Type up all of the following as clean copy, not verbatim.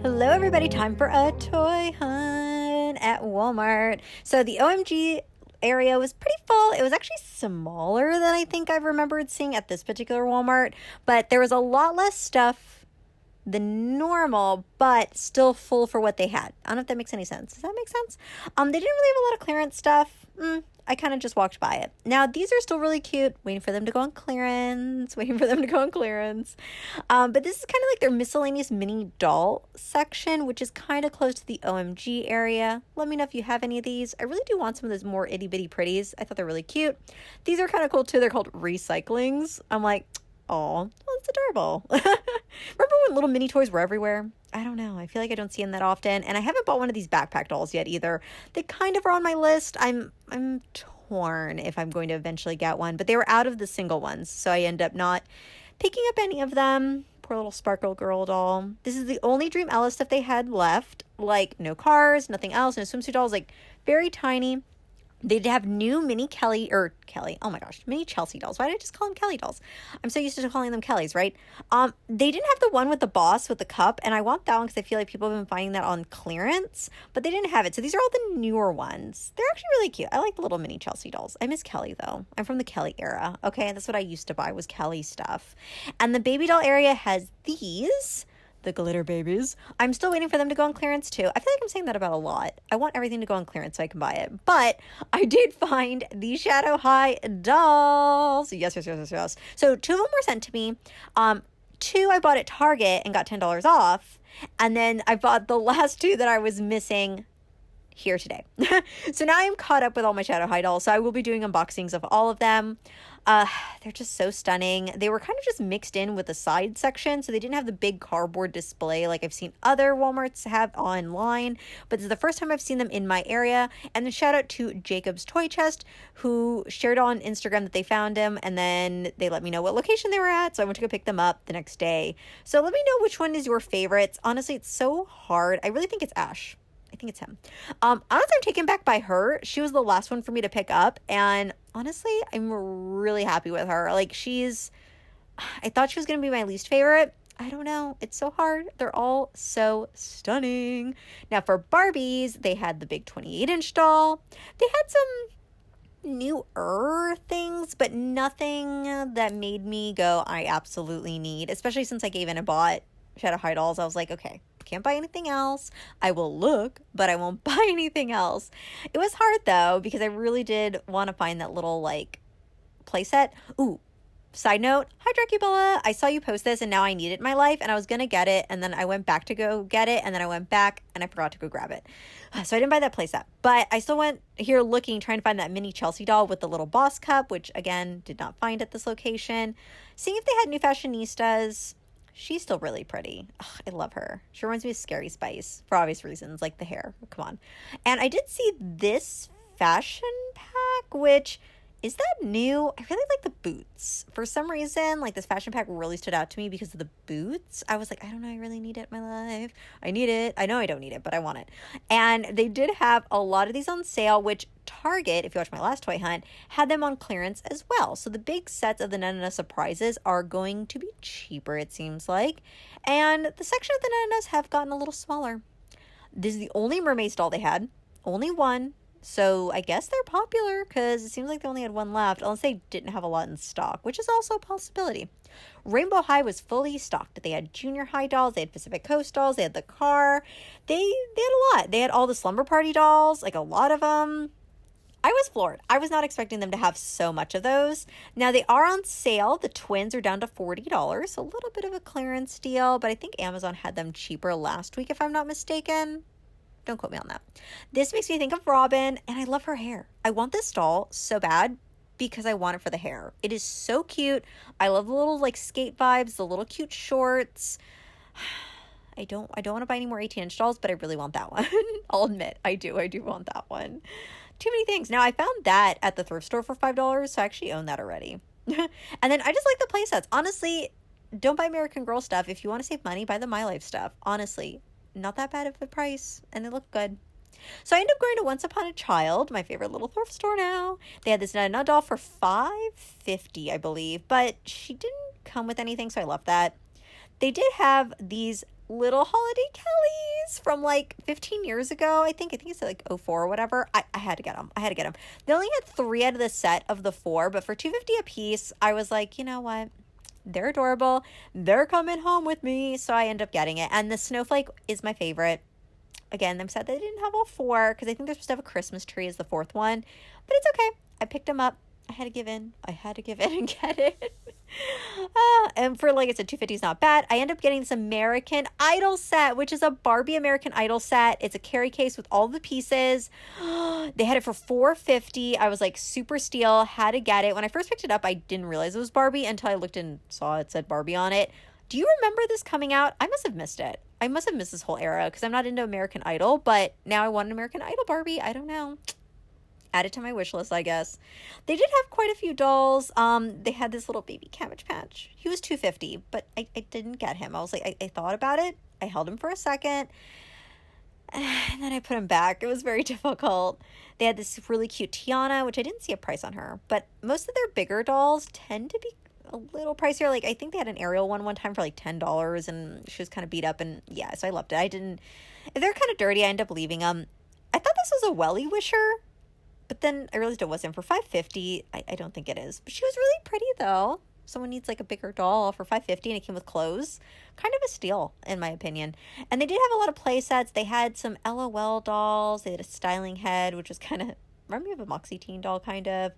Hello everybody, time for a toy hunt at Walmart. So the OMG area was pretty full. It was actually smaller than I think I've remembered seeing at this particular Walmart, but there was a lot less stuff than normal, but still full for what they had. I don't know if that makes any sense. Does that make sense? They didn't really have a lot of clearance stuff. I kind of just walked by it. Now, these are still really cute. Waiting for them to go on clearance. But this is kind of like their miscellaneous mini doll section, which is kind of close to the OMG area. Let me know if you have any of these. I really do want some of those more itty bitty pretties. I thought they're really cute. These are kind of cool too. They're called recyclings. I'm like, oh, that's adorable. Remember when little mini toys were everywhere? I don't know. I feel like I don't see them that often. And I haven't bought one of these backpack dolls yet either. They kind of are on my list. I'm torn if I'm going to eventually get one. But they were out of the single ones. So I end up not picking up any of them. Poor little Sparkle Girl doll. This is the only Dream Ella stuff they had left. Like no cars, nothing else. No swimsuit dolls. Like very tiny. They did have new mini Kelly, oh my gosh, mini Chelsea dolls. Why did I just call them Kelly dolls? I'm so used to calling them Kellys, right? They didn't have the one with the boss with the cup, and I want that one because I feel like people have been finding that on clearance, but they didn't have it. So these are all the newer ones. They're actually really cute. I like the little mini Chelsea dolls. I miss Kelly, though. I'm from the Kelly era, okay? That's what I used to buy was Kelly stuff. And the baby doll area has these, the glitter babies. I'm still waiting for them to go on clearance too. I feel like I'm saying that about a lot. I want everything to go on clearance so I can buy it. But I did find the Shadow High dolls. Yes. So 2 of them were sent to me. 2 I bought at Target and got $10 off. And then I bought the last 2 that I was missing here today. So now I'm caught up with all my Shadow High dolls. So I will be doing unboxings of all of them. They're just so stunning. They were kind of just mixed in with the side section, so they didn't have the big cardboard display like I've seen other Walmarts have online, but this is the first time I've seen them in my area. And then shout out to Jacob's Toy Chest, who shared on Instagram that they found him, and then they let me know what location they were at, so I went to go pick them up the next day. So let me know which one is your favorites. Honestly, it's so hard. I really think it's Ash. I think it's him. Honestly, I'm taken back by her. She was the last one for me to pick up. And honestly, I'm really happy with her. Like I thought she was going to be my least favorite. I don't know. It's so hard. They're all so stunning. Now for Barbies, they had the big 28-inch doll. They had some newer things, but nothing that made me go, I absolutely need, especially since I gave in and bought Shadow High dolls. I was like, okay, can't buy anything else. I will look, but I won't buy anything else. It was hard though, because I really did want to find that little like playset. Ooh, side note, hi Dracubella. I saw you post this and now I need it in my life, and I was gonna get it, and then I went back to go get it, and then I went back and I forgot to go grab it. So I didn't buy that playset, but I still went here looking, trying to find that mini Chelsea doll with the little boss cup, which again, did not find at this location. Seeing if they had new fashionistas. She's still really pretty. Ugh, I love her. She reminds me of Scary Spice for obvious reasons, like the hair. Come on. And I did see this fashion pack, which is that new? I really like the boots. For some reason, like this fashion pack really stood out to me because of the boots. I was like, I don't know, I really need it in my life. I need it. I know I don't need it, but I want it. And they did have a lot of these on sale, which Target, if you watch my last toy hunt, had them on clearance as well. So the big sets of the Nana Surprises are going to be cheaper, it seems like. And the section of the Nanas have gotten a little smaller. This is the only mermaid doll they had. Only one. So I guess they're popular because it seems like they only had one left, unless they didn't have a lot in stock, which is also a possibility. Rainbow High was fully stocked. They had Junior High dolls, they had Pacific Coast dolls, they had the car. They had a lot. They had all the Slumber Party dolls, like a lot of them. I was floored. I was not expecting them to have so much of those. Now they are on sale. The twins are down to $40. A little bit of a clearance deal, but I think Amazon had them cheaper last week if I'm not mistaken. Don't quote me on that. This makes me think of Robin, and I love her hair. I want this doll so bad because I want it for the hair. It is so cute. I love the little like skate vibes, the little cute shorts. I don't want to buy any more 18-inch dolls, but I really want that one. I'll admit, I do want that one. Too many things. Now I found that at the thrift store for $5, so I actually own that already. And then I just like the play sets. Honestly, don't buy American Girl stuff. If you want to save money, buy the My Life stuff. Honestly, not that bad of a price, and it looked good. So I ended up going to Once Upon a Child, my favorite little thrift store now. They had this Nana doll for $5.50, I believe, but she didn't come with anything, so I left that. They did have these little holiday Kellys from like 15 years ago. I think it's like 04 or whatever. I had to get them. They only had 3 out of the set of the 4, but for $2.50 a piece, I was like, you know what? They're adorable. They're coming home with me. So I end up getting it. And the snowflake is my favorite. Again, I'm sad they didn't have all 4 because I think they're supposed to have a Christmas tree as the 4th one. But it's okay. I picked them up. I had to give in and get it. And for, like I said, $2.50 is not bad. I end up getting this American Idol set, which is a Barbie American Idol set. It's a carry case with all the pieces. They had it for $4.50. I was like, super steal, had to get it. When I first picked it up, I didn't realize it was Barbie until I looked and saw it said Barbie on it. Do you remember this coming out? I must have missed it. I must have missed this whole era because I'm not into American Idol, but now I want an American Idol Barbie. I don't know. Add it to my wish list, I guess. They did have quite a few dolls. They had this little baby Cabbage Patch. He was $2.50, but I didn't get him. I was like, I thought about it. I held him for a second, and then I put him back. It was very difficult. They had this really cute Tiana, which I didn't see a price on her, but most of their bigger dolls tend to be a little pricier. Like, I think they had an Ariel one time for like $10, and she was kind of beat up, and yeah, so I loved it. If they're kind of dirty, I end up leaving them. I thought this was a Welly Wisher, but then I realized it wasn't. For $5.50, I don't think it is. But she was really pretty, though. Someone needs, like, a bigger doll for $5.50, and it came with clothes. Kind of a steal, in my opinion. And they did have a lot of play sets. They had some LOL dolls. They had a styling head, which was kind of... Remind me of a Moxie Teen doll, kind of.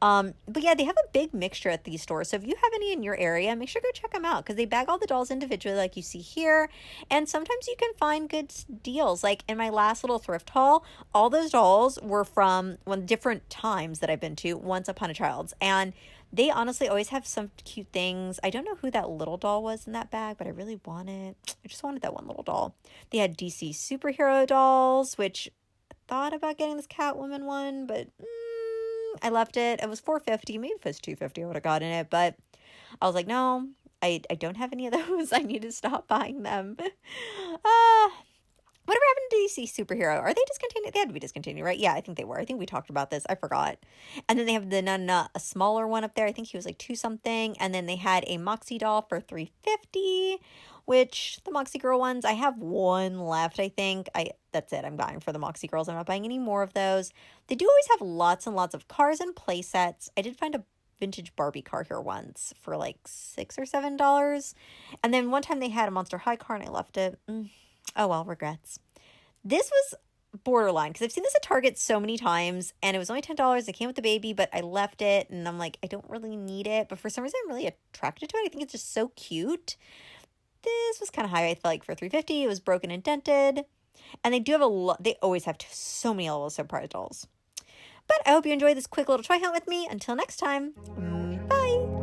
But yeah, they have a big mixture at these stores. So if you have any in your area, make sure to go check them out because they bag all the dolls individually like you see here. And sometimes you can find good deals. Like in my last little thrift haul, all those dolls were from different times that I've been to, Once Upon a Child's. And they honestly always have some cute things. I don't know who that little doll was in that bag, but I really want it. I just wanted that one little doll. They had DC superhero dolls, which... thought about getting this Catwoman one, but I left it. It was $4.50. Maybe if it was $2.50, I would have gotten it, but I was like, no, I don't have any of those. I need to stop buying them. Whatever happened to DC Superhero? Are they discontinued? They had to be discontinued, right? Yeah, I think they were. I think we talked about this. I forgot. And then they have a smaller one up there. I think he was like 2 something. And then they had a Moxie doll for $3.50, which the Moxie Girl ones, I have one left, I think. That's it. I'm buying for the Moxie Girls. I'm not buying any more of those. They do always have lots and lots of cars and play sets. I did find a vintage Barbie car here once for like $6 or $7. And then one time they had a Monster High car and I left it. Oh well, regrets. This was borderline because I've seen this at Target so many times and it was only $10. It came with the baby, but I left it and I'm like, I don't really need it. But for some reason, I'm really attracted to it. I think it's just so cute. This was kind of high, I feel like, for $3.50. It was broken and dented. And they do have they always have so many little surprise dolls. But I hope you enjoyed this quick little try hunt with me. Until next time, bye!